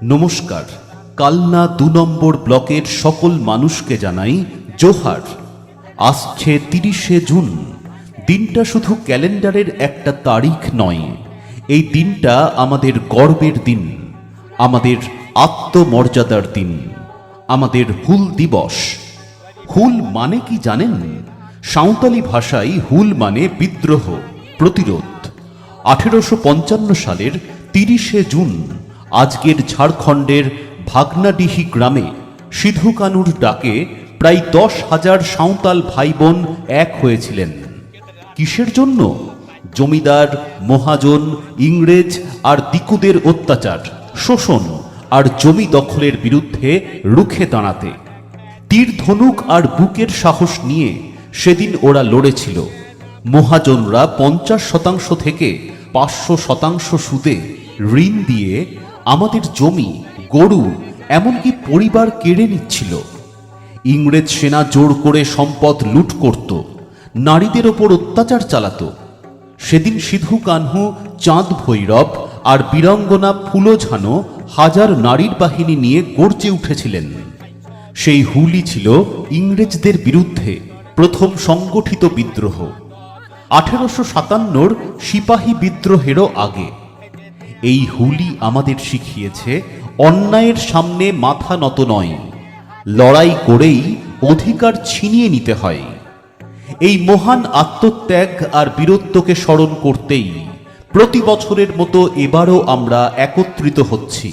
নমস্কার। কালনা ২ নম্বর ব্লকের সকল মানুষকে জানাই জোহার। আসছে ৩০শে জুন। দিনটা শুধু ক্যালেন্ডারের একটা তারিখ নয়, এই দিনটা আমাদের গর্বের দিন, আমাদের আত্মমর্যাদার দিন, আমাদের হুল দিবস। হুল মানে কি জানেন? সাঁওতালি ভাষায় হুল মানে বিদ্রোহ, প্রতিরোধ। ১৮৫৫ সালের ৩০শে জুন আজকের ঝাড়খণ্ডের ভাগনাডিহি গ্রামে সিধু কানুর ডাকে প্রায় ১০,০০০ সাঁওতাল ভাই বোন এক হয়েছিলেন। কিসের জন্য? জমিদার, মহাজন, ইংরেজ আর দিকুদের অত্যাচার, শোষণ আর জমি দখলের বিরুদ্ধে রুখে দাঁড়াতে। তীর ধনুক আর বুকের সাহস নিয়ে সেদিন ওরা লড়েছিল। মহাজনরা ৫০% থেকে ৫০০% সুদে ঋণ দিয়ে আমাদের জমি, গরু, এমনকি পরিবার কেড়ে নিচ্ছিল। ইংরেজ সেনা জোর করে সম্পদ লুট করত, নারীদের ওপর অত্যাচার চালাতো। সেদিন সিধু কানহু, চাঁদ ভৈরব আর বীরাঙ্গনা ফুলোঝানো হাজার নারীর বাহিনী নিয়ে গর্জে উঠেছিলেন। সেই হুলই ছিল ইংরেজদের বিরুদ্ধে প্রথম সংগঠিত বিদ্রোহ, ১৮৫৭-র সিপাহী বিদ্রোহেরও আগে। এই হুলই আমাদের শিখিয়েছে অন্যায়ের সামনে মাথা নত নয়, লড়াই করেই অধিকার ছিনিয়ে নিতে হয়। এই মহান আত্মত্যাগ আর বীরত্বকে স্মরণ করতেই প্রতি বছরের মতো এবারও আমরা একত্রিত হচ্ছি।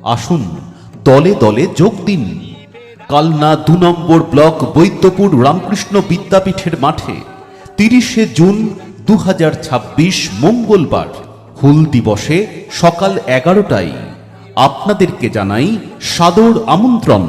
আসুন, দলে দলে যোগ দিন। কালনা ২ নম্বর ব্লক বৈদ্যপুর রামকৃষ্ণ বিদ্যাপীঠের মাঠে ৩০শে জুন ২০২৬ মঙ্গলবার হুল দিবসে সকাল ১১টায় আপনাদেরকে জানাই সাদর আমন্ত্রণ।